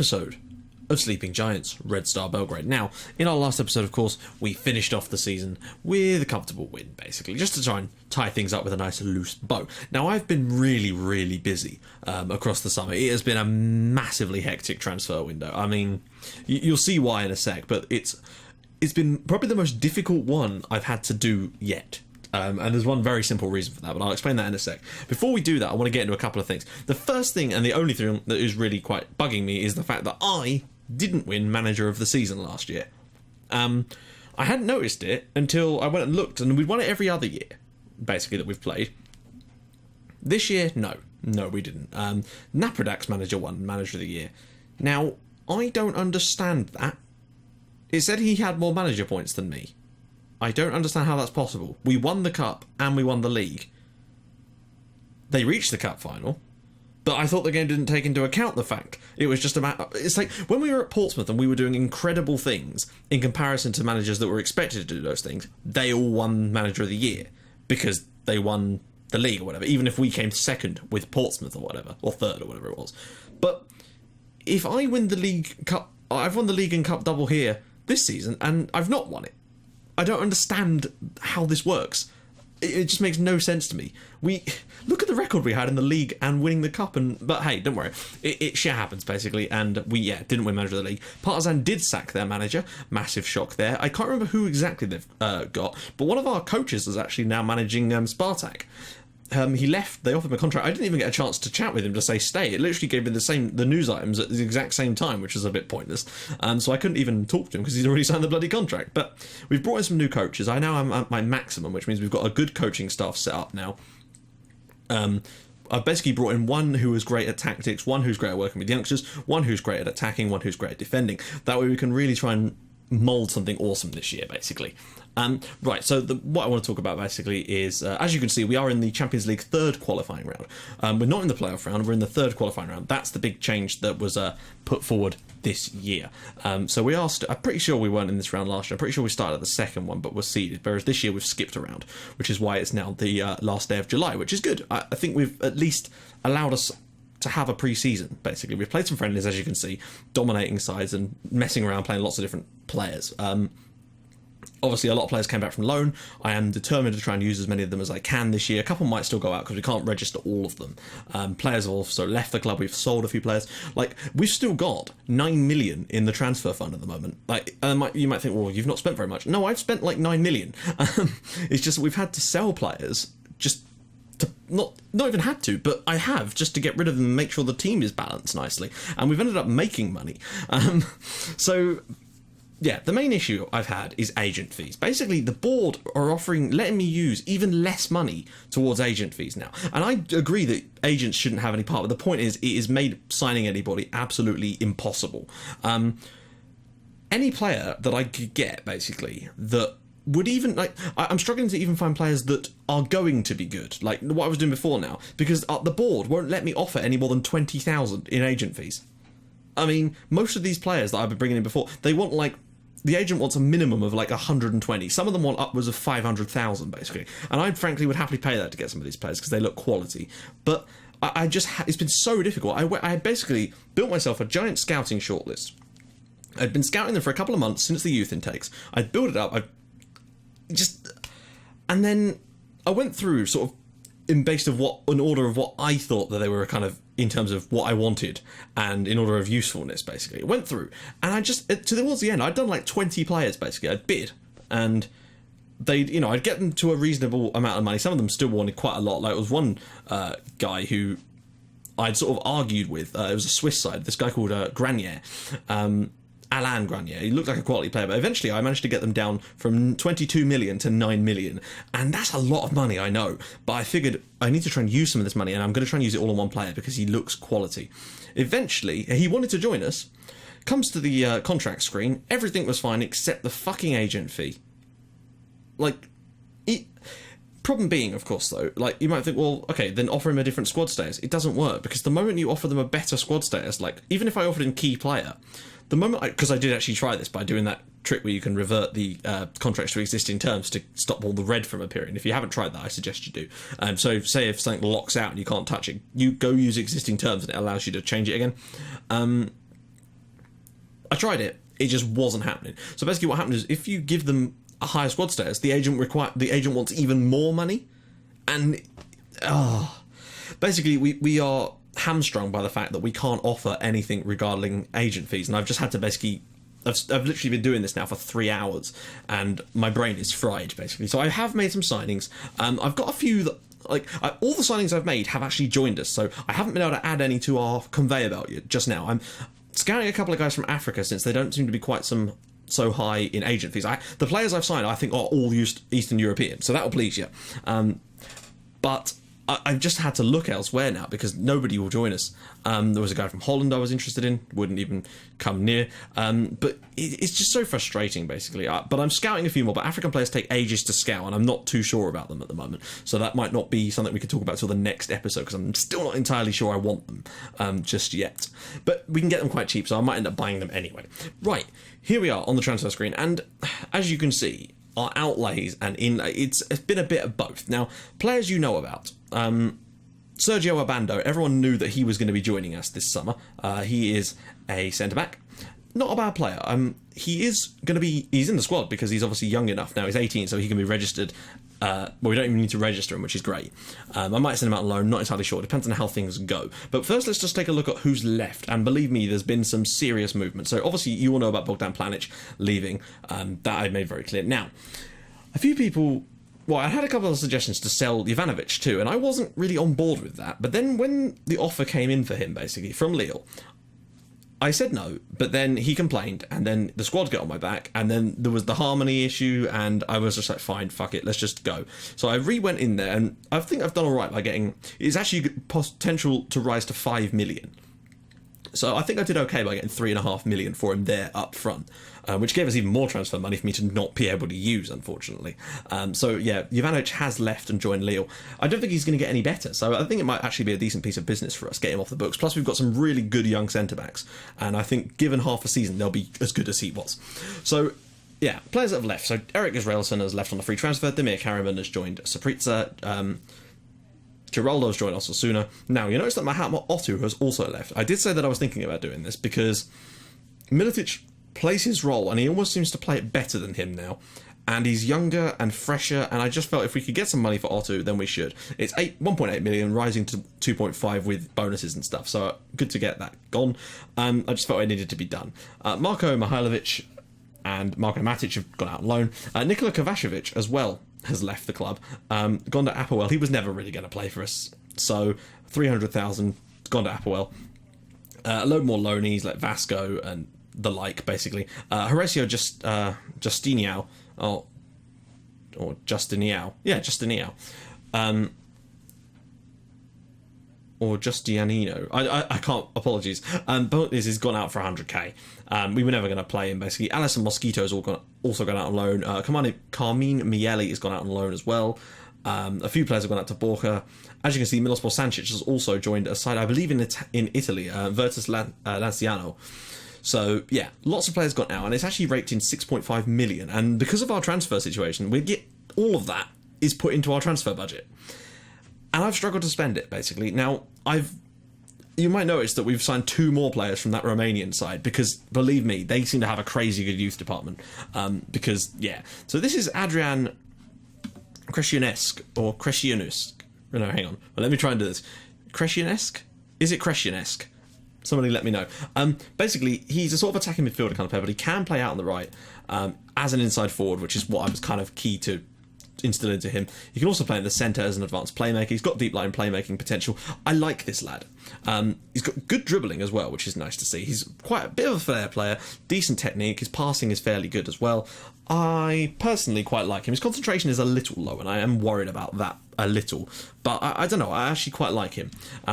episode of Sleeping Giants, Red Star Belgrade. Now, in our last episode, of course, we finished off the season with a comfortable win, basically, just to try and tie things up with a nice loose bow. Now, I've been really, really busy across the summer. It has been a massively hectic transfer window. I mean, you'll see why in a sec, but it's been probably the most difficult one I've had to do yet. And there's one very simple reason for that, but I'll explain that in a sec. Before we do that, I want to get into a couple of things. The first thing, and the only thing that is really quite bugging me, is the fact that I didn't win Manager of the Season last year. I hadn't noticed it until I went and looked, and we'd won it every other year, basically, that we've played. This year, no, we didn't. Napradak's manager won Manager of the Year. Now, I don't understand that. It said he had more manager points than me. I don't understand how that's possible. We won the cup and we won the league. They reached the cup final, but I thought the game didn't take into account the fact it was just about. It's like when we were at Portsmouth and we were doing incredible things in comparison to managers that were expected to do those things. They all won Manager of the Year because they won the league or whatever, even if we came second with Portsmouth or whatever, or third or whatever it was. But if I win the league cup, I've won the league and cup double here this season and I've not won it. I don't understand how this works. It just makes no sense to me. We look at the record we had in the league and winning the cup, but hey, don't worry, it shit happens basically. And we didn't win Manager of the League. Partizan did sack their manager, massive shock there. I can't remember who exactly they've got, but one of our coaches is actually now managing Spartak. He left, they offered him a contract. I didn't even get a chance to chat with him to say stay. It literally gave me the news items at the exact same time, which is a bit pointless. So I couldn't even talk to him because he's already signed the bloody contract. But we've brought in some new coaches. I now am at my maximum, which means we've got a good coaching staff set up now. I've basically brought in one who is great at tactics, one who's great at working with youngsters, one who's great at attacking, one who's great at defending. That way we can really try and mould something awesome this year, basically. Right, so what I want to talk about basically is, as you can see, we are in the Champions League third qualifying round. We're not in the playoff round, we're in the third qualifying round. That's the big change that was put forward this year. So we are, I'm pretty sure we weren't in this round last year. I'm pretty sure we started at the second one, but we're seeded. Whereas this year we've skipped a round, which is why it's now the last day of July, which is good. I think we've at least allowed us to have a pre-season, basically. We've played some friendlies, as you can see, dominating sides and messing around, playing lots of different players. Obviously, a lot of players came back from loan. I am determined to try and use as many of them as I can this year. A couple might still go out because we can't register all of them. Players have also left the club. We've sold a few players. Like, we've still got 9 million in the transfer fund at the moment. Like, you might think, well, you've not spent very much. No, I've spent like 9 million. It's just we've had to sell players just to not even had to, but I have, just to get rid of them and make sure the team is balanced nicely. And we've ended up making money. So yeah, the main issue I've had is agent fees. Basically, the board are letting me use even less money towards agent fees now. And I agree that agents shouldn't have any part, but the point is, it has made signing anybody absolutely impossible. Any player that I could get, basically, that would even, like, I'm struggling to even find players that are going to be good, like what I was doing before now, because the board won't let me offer any more than 20,000 in agent fees. I mean, most of these players that I've been bringing in before, they want like, the agent wants a minimum of like 120. Some of them want upwards of 500,000, basically. And I frankly would happily pay that to get some of these players because they look quality. But I just, it's been so difficult. I basically built myself a giant scouting shortlist. I'd been scouting them for a couple of months since the youth intakes. I'd built it up. And then I went through sort of in order of what I thought that they were kind of in terms of what I wanted and in order of usefulness, basically. I went through and I just, towards the end, I'd done like 20 players, basically. I'd bid and I'd get them to a reasonable amount of money. Some of them still wanted quite a lot. Like, it was one guy who I'd sort of argued with. It was a Swiss side, this guy called Granier. Alain Granier. He looked like a quality player, but eventually I managed to get them down from 22 million to 9 million. And that's a lot of money, I know. But I figured I need to try and use some of this money, and I'm going to try and use it all on one player because he looks quality. Eventually, he wanted to join us, comes to the contract screen, everything was fine except the fucking agent fee. Like, problem being, of course, though, like, you might think, well, okay, then offer him a different squad status. It doesn't work, because the moment you offer them a better squad status, like, even if I offered him key player, the moment because I did actually try this by doing that trick where you can revert the contracts to existing terms to stop all the red from appearing. If you haven't tried that, I suggest you do. So say if something locks out and you can't touch it, you go use existing terms and it allows you to change it again. I tried it. It just wasn't happening. So basically what happened is if you give them a higher squad status, the agent wants even more money. And basically we are hamstrung by the fact that we can't offer anything regarding agent fees. And I've just had to basically... I've literally been doing this now for 3 hours, and my brain is fried, basically. So I have made some signings. I've got a few that... all the signings I've made have actually joined us, so I haven't been able to add any to our conveyor belt yet, just now. I'm scouting a couple of guys from Africa, since they don't seem to be quite so high in agent fees. The players I've signed, I think, are all Eastern European, so that'll please you. But I've just had to look elsewhere now because nobody will join us. There was a guy from Holland I was interested in, wouldn't even come near. But it's just so frustrating, basically. But I'm scouting a few more, but African players take ages to scout, and I'm not too sure about them at the moment. So that might not be something we can talk about till the next episode, because I'm still not entirely sure I want them just yet. But we can get them quite cheap, so I might end up buying them anyway. Right, here we are on the transfer screen, and as you can see, our outlays and it's been a bit of both. Now, players you know about. Sergio Abando, everyone knew that he was going to be joining us this summer. He is a centre-back. Not a bad player. He's in the squad because he's obviously young enough now. He's 18, so he can be registered. We don't even need to register him, which is great. I might send him out on loan, not entirely sure. Depends on how things go. But first, let's just take a look at who's left. And believe me, there's been some serious movement. So obviously, you all know about Bogdan Planic leaving. That I made very clear. Now, a few people... Well, I had a couple of suggestions to sell Ivanovic too, and I wasn't really on board with that. But then when the offer came in for him, basically, from Lille, I said no, but then he complained, and then the squad got on my back, and then there was the harmony issue, and I was just like, fine, fuck it, let's just go. So I went in there, and I think I've done all right by getting... It's actually potential to rise to 5 million. So I think I did okay by getting 3.5 million for him there up front, which gave us even more transfer money for me to not be able to use, unfortunately. So yeah, Jovanovic has left and joined Lille. I don't think he's going to get any better, so I think it might actually be a decent piece of business for us, get him off the books. Plus we've got some really good young centre-backs, and I think given half a season, they'll be as good as he was. So yeah, players that have left. So Eric Israelson has left on a free transfer, Demir Karaman has joined Saprissa, Giraldo's joined Osasuna. Now, you notice that Mahatma Otu has also left. I did say that I was thinking about doing this because Militic plays his role and he almost seems to play it better than him now. And he's younger and fresher, and I just felt if we could get some money for Otu, then we should. It's 1.8 million, rising to 2.5 with bonuses and stuff, so good to get that gone. I just felt it needed to be done. Marko Mihailovic and Marko Matic have gone out on loan. Nikola Kovacevic as well has left the club, gone to Apoel. He was never really going to play for us, so 300,000 gone to Apoel. A load more loanees like Vasco and the like, basically. Horacio Justiniao, or Justiniao, yeah, Justiniao, or Justianino. I can't. Apologies. But he's gone out for 100k. We were never going to play him, basically. Alison Mosquito's also gone out on loan. Carmine Miele has gone out on loan as well. A few players have gone out to Borca. As you can see, Milospor Sancic has also joined a side, I believe, in Italy, Virtus Lanciano. So, yeah, lots of players gone out, and it's actually raked in 6.5 million. And because of our transfer situation, we get all of that is put into our transfer budget. And I've struggled to spend it, basically. Now, you might notice that we've signed 2 more players from that Romanian side, because, believe me, they seem to have a crazy good youth department. Because, yeah. So this is Adrian Crescionescu, or Crescionescu. No, hang on. Well, let me try and do this. Crescionescu? Is it Crescionescu? Somebody let me know. Basically, he's a sort of attacking midfielder kind of player, but he can play out on the right as an inside forward, which is what I was kind of key to instill into him. He can also play in the centre as an advanced playmaker. He's got deep line playmaking potential. I like this lad. He's got good dribbling as well, which is nice to see. He's quite a bit of a flair player, decent technique. His passing is fairly good as well. I personally quite like him. His concentration is a little low, and I am worried about that a little. But I don't know, I actually quite like him.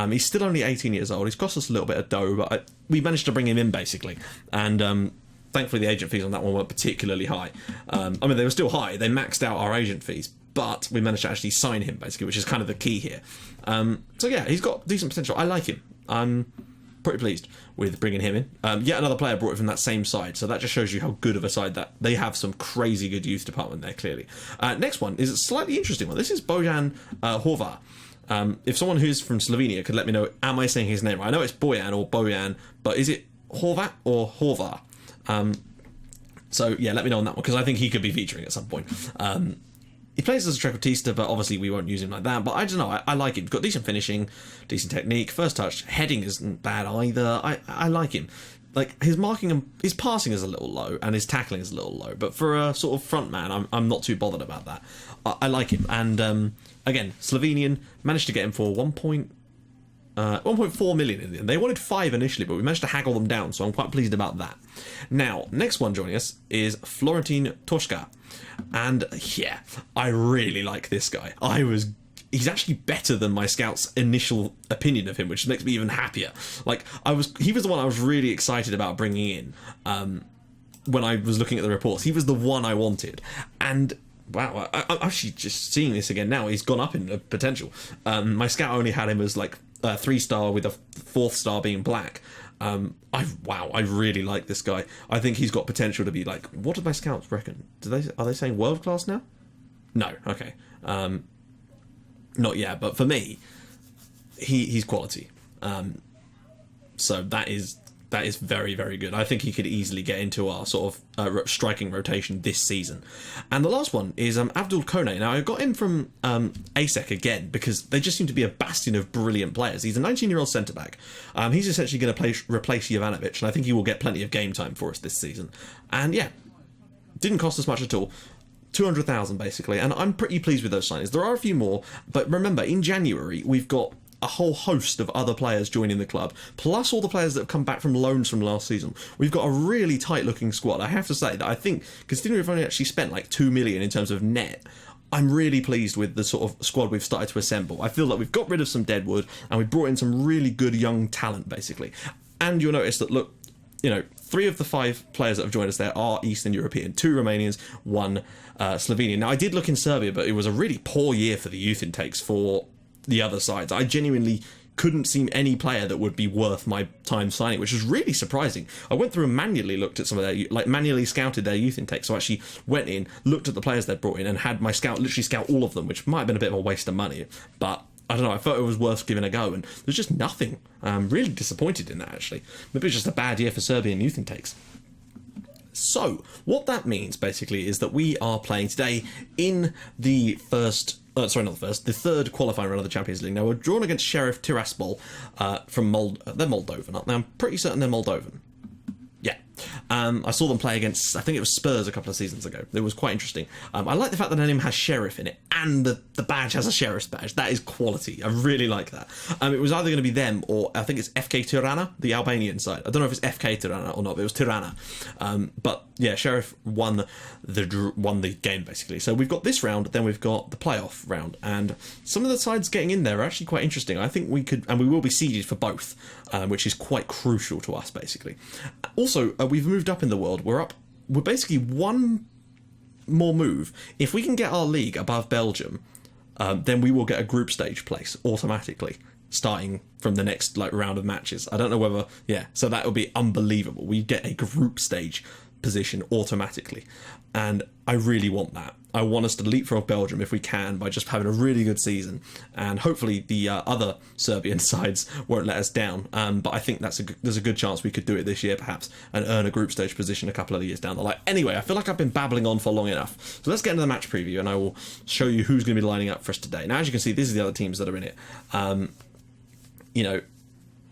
He's still only 18 years old. He's cost us a little bit of dough, but we managed to bring him in, basically. And thankfully, the agent fees on that one weren't particularly high. I mean, they were still high. They maxed out our agent fees, but we managed to actually sign him, basically, which is kind of the key here. So yeah, he's got decent potential. I like him. I'm pretty pleased with bringing him in. Yet another player brought it from that same side, so that just shows you how good of a side that they have. Some crazy good youth department there, clearly. Next one is a slightly interesting one. This is Bojan Horvar. If someone who's from Slovenia could let me know, am I saying his name right? I know it's Bojan or Bojan, but is it Horvat or Horvar? So yeah, let me know on that one, because I think he could be featuring at some point. He plays as a trequartista, but obviously we won't use him like that. But I don't know, I like him. He's got decent finishing, decent technique, first touch, heading isn't bad either. I like him. Like, his marking and his passing is a little low, and his tackling is a little low. But for a sort of front man, I'm not too bothered about that. I like him. And again, Slovenian, managed to get him for 1.4 million in the end. They wanted 5 initially, but we managed to haggle them down, so I'm quite pleased about that. Now, next one joining us is Florentine Tushka. And yeah, I really like this guy. He's actually better than my scout's initial opinion of him, which makes me even happier. Like, he was the one I was really excited about bringing in when I was looking at the reports. He was the one I wanted. And wow, I'm actually just seeing this again now. He's gone up in potential. My scout only had him as like 3-star, with a 4th star being black. I really like this guy. I think he's got potential to be like, what do my scouts reckon? Are they saying world class now? No, okay. Not yet, but for me, he's quality. So that is very, very good. I think he could easily get into our sort of striking rotation this season. And the last one is Abdul Kone. Now, I got him from ASEC again, because they just seem to be a bastion of brilliant players. He's a 19-year-old centre-back. He's essentially going to replace Jovanovic, and I think he will get plenty of game time for us this season. And yeah, didn't cost us much at all. 200,000 basically, and I'm pretty pleased with those signings. There are a few more, but remember, in January, we've got a whole host of other players joining the club, plus all the players that have come back from loans from last season. We've got a really tight-looking squad. I have to say that I think, considering we've only actually spent like 2 million in terms of net, I'm really pleased with the sort of squad we've started to assemble. I feel like we've got rid of some deadwood, and we've brought in some really good young talent, basically. And you'll notice that, look, 3 of the 5 players that have joined us there are Eastern European, 2 Romanians, 1 Slovenian. Now, I did look in Serbia, but it was a really poor year for the youth intakes for the other sides. I genuinely couldn't see any player that would be worth my time signing, which was really surprising. I went through and manually looked at some of their, manually scouted their youth intake. So I actually went in, looked at the players they'd brought in, and had my scout literally scout all of them, which might have been a bit of a waste of money, but I don't know, I thought it was worth giving a go, and there's just nothing. I'm really disappointed in that, actually. Maybe it's just a bad year for Serbian youth intakes. So, what that means, basically, is that we are playing today in the the third qualifying round of the Champions League. Now, we're drawn against Sheriff Tiraspol from they're Moldovan, aren't they? I'm pretty certain they're Moldovan. Yeah. I saw them play against, I think it was Spurs a couple of seasons ago. It was quite interesting. I like the fact that their name has Sheriff in it, and the badge has a Sheriff's badge. That is quality. I really like that. It was either going to be them, or I think it's FK Tirana, the Albanian side. I don't know if it's FK Tirana or not, but it was Tirana. But yeah, Sheriff won the game, basically. So we've got this round, then we've got the playoff round, and some of the sides getting in there are actually quite interesting. I think we could, and we will be seeded for both, which is quite crucial to us, basically. Also, we've moved up in the world. We're basically one more move. If we can get our league above Belgium, then we will get a group stage place automatically, starting from the next round of matches. I don't know whether, so that would be unbelievable. We get a group stage position automatically, and I really want that. I want us to leapfrog Belgium if we can, by just having a really good season, and hopefully the other Serbian sides won't let us down. But I think there's a good chance we could do it this year, perhaps, and earn a group stage position a couple of years down the line. Anyway, I feel like I've been babbling on for long enough, so let's get into the match preview, and I will show you who's going to be lining up for us today. Now, as you can see, these are the other teams that are in it.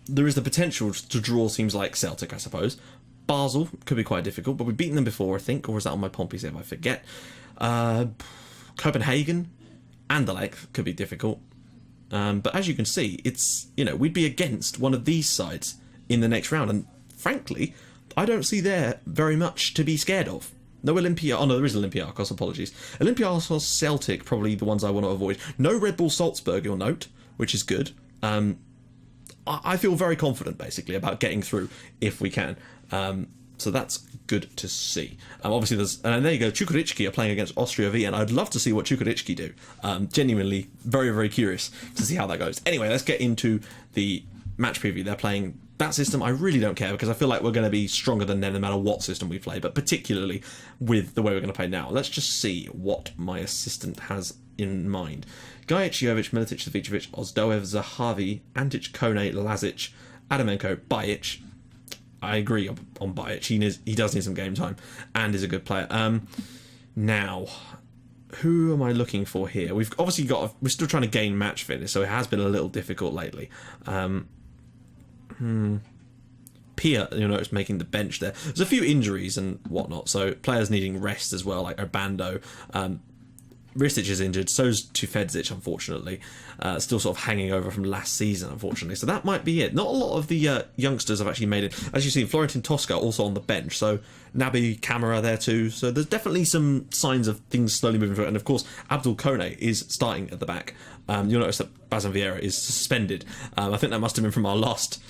There is the potential to draw teams like Celtic, I suppose. Basel could be quite difficult, but we've beaten them before, I think, or is that on my Pompey save? I forget. Copenhagen, Anderlecht could be difficult. But as you can see, it's, we'd be against one of these sides in the next round, and frankly, I don't see there very much to be scared of. No Olympia. Oh no, there is Olympiacos. Apologies. Olympiacos, Celtic, probably the ones I want to avoid. No Red Bull Salzburg, you'll note, which is good. I feel very confident, basically, about getting through if we can. So that's good to see. Obviously, and there you go, Čukarički are playing against Austria Vienna. I'd love to see what Čukarički do. Genuinely very, very curious to see how that goes. Anyway, let's get into the match preview. They're playing that system. I really don't care, because I feel like we're going to be stronger than them no matter what system we play, but particularly with the way we're going to play now. Let's just see what my assistant has in mind. Gajic, Jovic, Militic, Savicevic, Ozdoev, Zahavi, Antic, Kone, Lazic, Adamenko, Bajic. I agree on Bajic. He does need some game time and is a good player. Now, who am I looking for here? We've obviously we're still trying to gain match fitness, so it has been a little difficult lately. Pia, you'll notice, making the bench there. There's a few injuries and whatnot, so players needing rest as well, like Obando. Ristic is injured, so's Tufedzic, unfortunately. Still sort of hanging over from last season, unfortunately. So that might be it. Not a lot of the youngsters have actually made it. As you've seen, Florentine Tushka also on the bench. So Naby Camara there too. So there's definitely some signs of things slowly moving forward. And of course, Abdul Kone is starting at the back. You'll notice that Bazan Vieira is suspended. I think that must have been from our last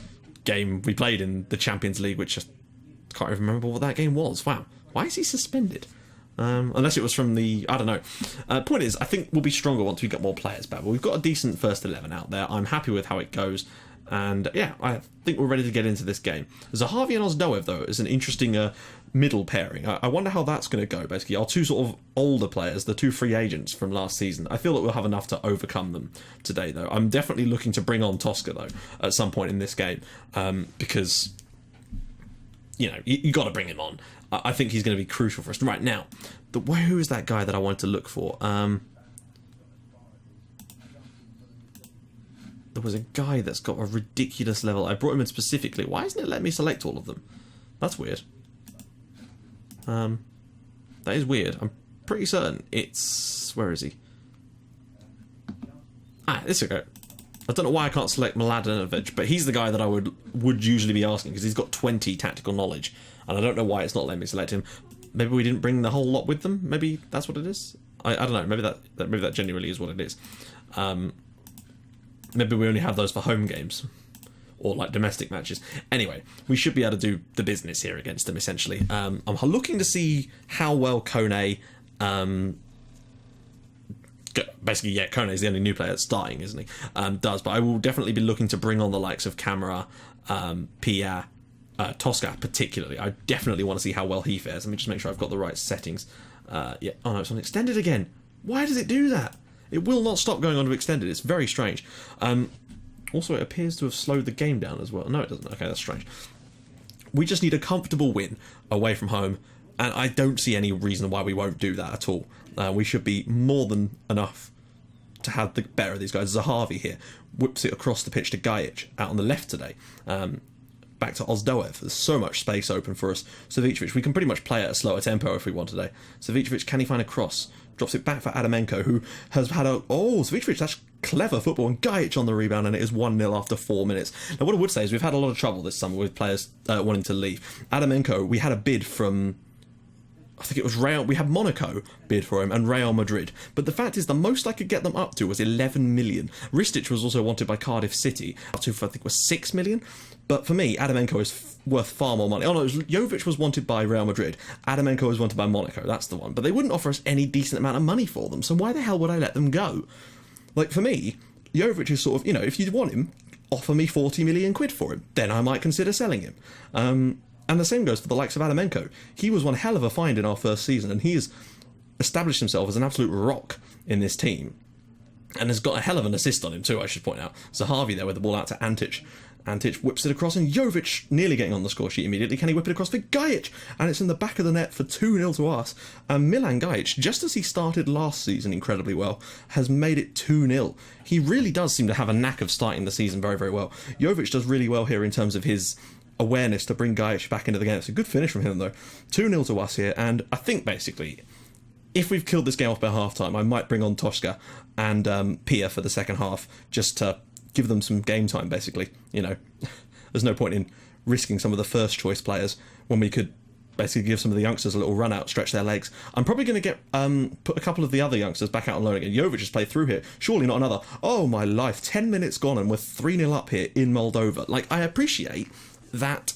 game we played in the Champions League, which I can't even remember what that game was. Wow. Why is he suspended? Unless it was from the... I don't know. Point is, I think we'll be stronger once we get more players back. But we've got a decent first 11 out there. I'm happy with how it goes. And yeah, I think we're ready to get into this game. Zahavi and Ozdoev, though, is an interesting middle pairing. I wonder how that's going to go, basically. Our two sort of older players, the two free agents from last season. I feel that we'll have enough to overcome them today, though. I'm definitely looking to bring on Tushka, though, at some point in this game. Because, you know, you got to bring him on. I think he's going to be crucial for us. Right, now, who is that guy that I wanted to look for? There was a guy that's got a ridiculous level. I brought him in specifically. Why isn't it letting me select all of them? That's weird. That is weird. I'm pretty certain it's... Where is he? This is go. I don't know why I can't select Mladenovic, but he's the guy that I would usually be asking, because he's got 20 tactical knowledge, and I don't know why it's not letting me select him. Maybe we didn't bring the whole lot with them. Maybe that's what it is. I don't know. Maybe that genuinely is what it is. Maybe we only have those for home games or like domestic matches. Anyway, we should be able to do the business here against them, essentially. I'm looking to see how well Kone... basically, yeah, Kone is the only new player that's starting, isn't he? But I will definitely be looking to bring on the likes of Camara, Pia, Tushka particularly. I definitely want to see how well he fares. Let me just make sure I've got the right settings. Yeah. Oh no, it's on extended again. Why does it do that? It will not stop going on to extended. It's very strange. Also, it appears to have slowed the game down as well. No, it doesn't. Okay, that's strange. We just need a comfortable win away from home, and I don't see any reason why we won't do that at all. We should be more than enough to have the better of these guys. Zahavi here whips it across the pitch to Gajic out on the left today. Back to Ozdoev. There's so much space open for us. Savicevic, we can pretty much play at a slower tempo if we want today. Savicevic, can he find a cross? Drops it back for Adamenko, who has had a... Oh, Savicevic, that's clever football. And Gajic on the rebound, and it is 1-0 after 4 minutes. Now, what I would say is we've had a lot of trouble this summer with players wanting to leave. Adamenko, we had a bid from... I think it was Real... We had Monaco bid for him and Real Madrid. But the fact is, the most I could get them up to was 11 million. Ristic was also wanted by Cardiff City, up to, I think, was 6 million. But for me, Adamenko is worth far more money. Oh no, Jovic was wanted by Real Madrid. Adamenko was wanted by Monaco. That's the one. But they wouldn't offer us any decent amount of money for them. So why the hell would I let them go? Like, for me, Jovic is sort of, you know, if you want him, offer me 40 million quid for him. Then I might consider selling him. And the same goes for the likes of Adamenko. He was one hell of a find in our first season, and he has established himself as an absolute rock in this team. And has got a hell of an assist on him too, I should point out. Zahavi there with the ball out to Antic. Antic whips it across, and Jovic nearly getting on the score sheet immediately. Can he whip it across for Gajic? And it's in the back of the net for 2-0 to us. And Milan Gajic, just as he started last season incredibly well, has made it 2-0. He really does seem to have a knack of starting the season very, very well. Jovic does really well here in terms of his awareness to bring Gajic back into the game. It's a good finish from him, though. 2-0 to us here, and I think, basically, if we've killed this game off by half-time, I might bring on Tushka and Pia for the second half, just to give them some game time, basically. You know, there's no point in risking some of the first-choice players when we could basically give some of the youngsters a little run-out, stretch their legs. I'm probably going to get put a couple of the other youngsters back out on loan again. Jovic has played through here. Surely not another. Oh, my life. 10 minutes gone, and we're 3-0 up here in Moldova. Like, I appreciate that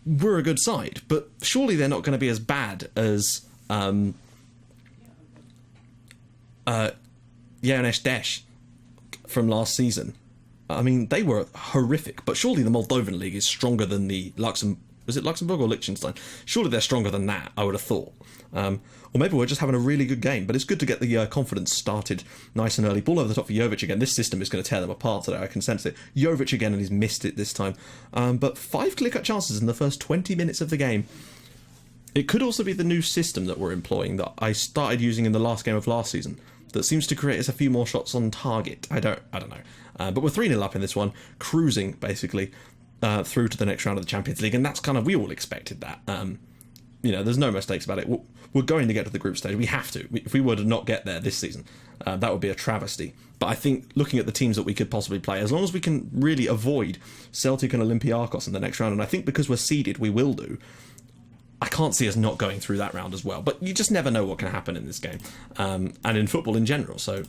we're a good side, but surely they're not going to be as bad as Yanesh Desh from last season. I mean, they were horrific, but surely the Moldovan league is stronger than the Was it Luxembourg or Liechtenstein? Surely they're stronger than that, I would have thought. Or maybe we're just having a really good game, but it's good to get the confidence started nice and early. Ball over the top for Jovic again. This system is going to tear them apart today, I can sense it. Jovic again, and he's missed it this time. But 5 clear-cut chances in the first 20 minutes of the game. It could also be the new system that we're employing that I started using in the last game of last season that seems to create us a few more shots on target. I don't know. But we're 3-0 up in this one, cruising, basically, through to the next round of the Champions League, and that's kind of, we all expected that. There's no mistakes about it. We're going to get to the group stage. We have to. If we were to not get there this season, that would be a travesty. But I think looking at the teams that we could possibly play, as long as we can really avoid Celtic and Olympiacos in the next round, and I think because we're seeded, we will do, I can't see us not going through that round as well. But you just never know what can happen in this game, and in football in general. So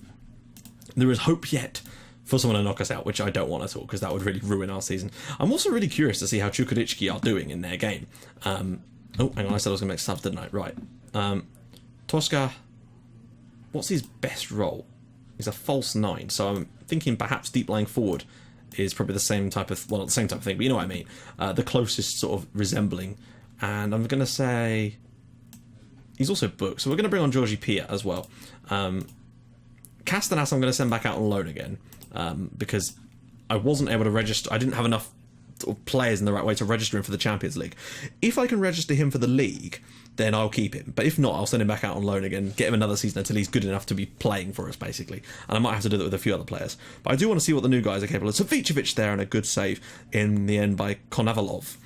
there is hope yet for someone to knock us out, which I don't want at all, because that would really ruin our season. I'm also really curious to see how Čukarički are doing in their game. Oh, hang on, I said I was going to make subs, didn't I? Right. Tushka, what's his best role? He's a false 9, so I'm thinking perhaps deep lying forward is probably the same type of, well, not the same type of thing, but you know what I mean. The closest sort of resembling. And I'm going to say he's also booked, so we're going to bring on Georgi Pia as well. Castanas I'm going to send back out on loan again, because I wasn't able to register, I didn't have enough players in the right way to register him for the Champions League. If I can register him for the league, then I'll keep him. But if not, I'll send him back out on loan again, get him another season until he's good enough to be playing for us, basically. And I might have to do that with a few other players. But I do want to see what the new guys are capable of. Savicevic there, and a good save in the end by Konovalov.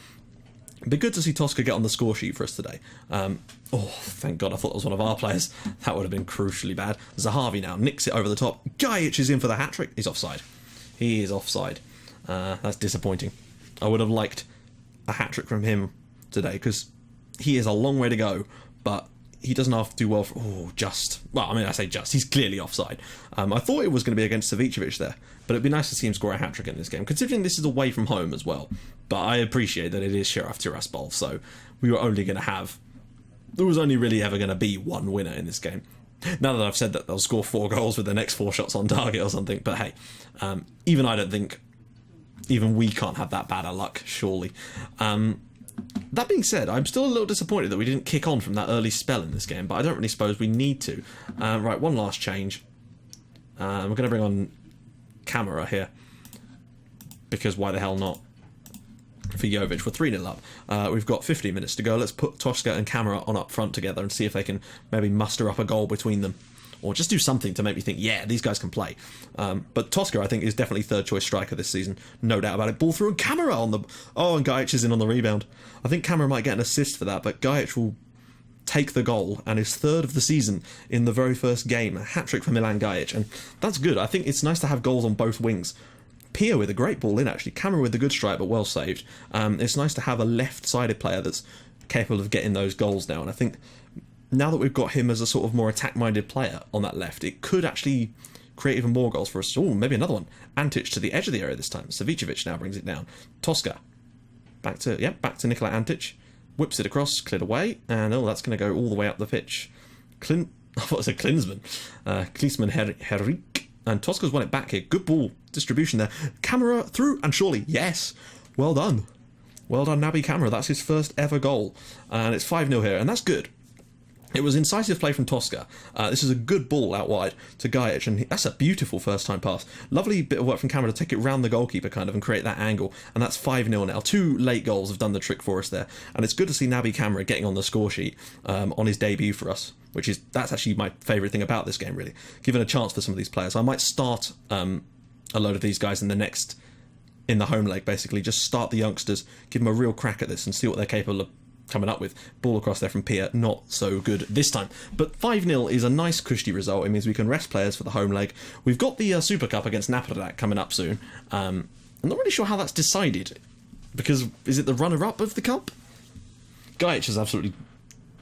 It'd be good to see Tushka get on the score sheet for us today. Thank God, I thought that was one of our players. That would have been crucially bad. Zahavi now nicks it over the top. Gajic is in for the hat-trick. He's offside. He is offside. That's disappointing. I would have liked a hat-trick from him today, because he is a long way to go, but he doesn't have to do well for... I say just. He's clearly offside. I thought it was going to be against Savicevic there, but it'd be nice to see him score a hat-trick in this game, considering this is away from home as well. But I appreciate that it is Sheriff Tiraspol, so we were only going to have... There was only really ever going to be one winner in this game. Now that I've said that, they'll score 4 goals with the next 4 shots on target or something, but hey, even I don't think... Even we can't have that bad a luck, surely. That being said, I'm still a little disappointed that we didn't kick on from that early spell in this game, but I don't really suppose we need to. Right, one last change. We're going to bring on Camera here, because why the hell not? For Jovic, we're 3-0 up. We've got 15 minutes to go. Let's put Tushka and Camera on up front together and see if they can maybe muster up a goal between them. Or just do something to make me think, yeah, these guys can play. But Tushka, I think, is definitely third choice striker this season. No doubt about it. Ball through and Camera on the... Oh, and Gajic is in on the rebound. I think Camera might get an assist for that, but Gajic will take the goal and is third of the season in the very first game. A hat-trick for Milan Gajic, and that's good. I think it's nice to have goals on both wings. Pia with a great ball in, actually. Camera with a good strike, but well saved. It's nice to have a left-sided player that's capable of getting those goals now, and I think... Now that we've got him as a sort of more attack-minded player on that left, it could actually create even more goals for us. Oh, maybe another one. Antic to the edge of the area this time. Savicevic now brings it down. Tushka. Back to Nikola Antic. Whips it across, cleared away, and that's going to go all the way up the pitch. I thought it was Klinsmann. Klinsmann Henrik. And Tushka's won it back here. Good ball distribution there. Camera through, and surely, yes. Well done. Well done, Naby Camera. That's his first ever goal. And it's 5-0 here, and that's good. It was incisive play from Tushka. This is a good ball out wide to Gajic, and that's a beautiful first-time pass. Lovely bit of work from Camera to take it round the goalkeeper, kind of, and create that angle. And that's 5-0 now. 2 late goals have done the trick for us there. And it's good to see Naby Camera getting on the score sheet on his debut for us, that's actually my favourite thing about this game, really. Given a chance for some of these players. I might start a load of these guys in the home leg, basically. Just start the youngsters, give them a real crack at this, and see what they're capable of coming up with. Ball across there from Pia, not so good this time. But 5-0 is a nice cushy result. It means we can rest players for the home leg. We've got the Super Cup against Napredak coming up soon. I'm not really sure how that's decided, because is it the runner-up of the cup? Gajic is absolutely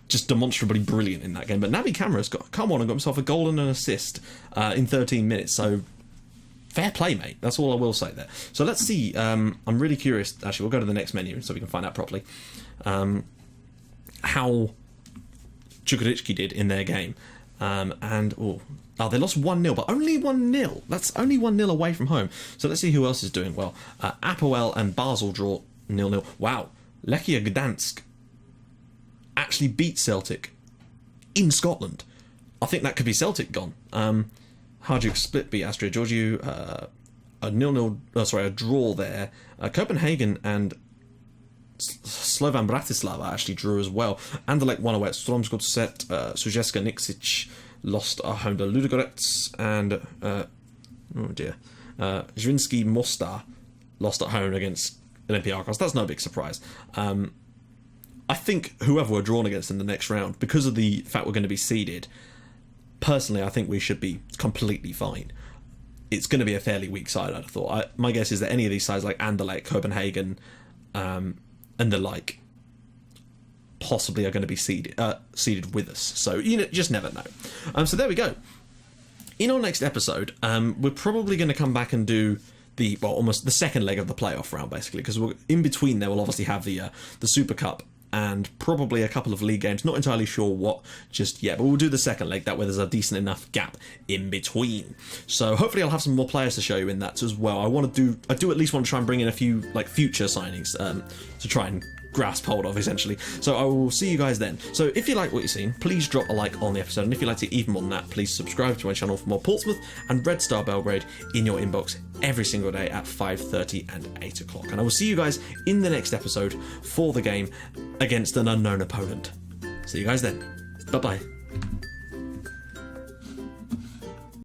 just demonstrably brilliant in that game, but Naby Camera's come on and got himself a goal and an assist in 13 minutes, so fair play, mate. That's all I will say there. So let's see. I'm really curious. Actually, we'll go to the next menu so we can find out properly how Čukarički did in their game. They lost 1-0, but only 1-0. That's only 1-0 away from home. So let's see who else is doing well. Apoel and Basel draw 0-0. Wow. Lechia Gdansk actually beat Celtic in Scotland. I think that could be Celtic gone. Hajduk Split beat Austria Georgiou. A draw there. Copenhagen and Slovan Bratislava actually drew as well. Anderlecht won away at Stromsgodset. Sujeska Niksic lost at home to Ludogorets, and Zrinski Mostar lost at home against Olympiacos. That's no big surprise. I think whoever we're drawn against in the next round, because of the fact we're going to be seeded, personally, I think we should be completely fine. It's going to be a fairly weak side, I'd have thought. My guess is that any of these sides, like Anderlecht, Copenhagen, and the like, possibly are going to be seeded with us. So, you just never know. So there we go. In our next episode, we're probably going to come back and do almost the second leg of the playoff round, basically, because in between there we'll obviously have the Super Cup and probably a couple of league games. Not entirely sure what just yet, but we'll do the second leg, that way there's a decent enough gap in between. So hopefully I'll have some more players to show you in that as well. I do at least want to try and bring in a few future signings to try and grasp hold of, essentially. So I will see you guys then. So if you like what you've seen, please drop a like on the episode, and if you liked it even more than that, please subscribe to my channel for more Portsmouth and Red Star Belgrade in your inbox every single day at 5:30 and 8 o'clock. And I will see you guys in the next episode for the game against an unknown opponent. See you guys then. Bye bye.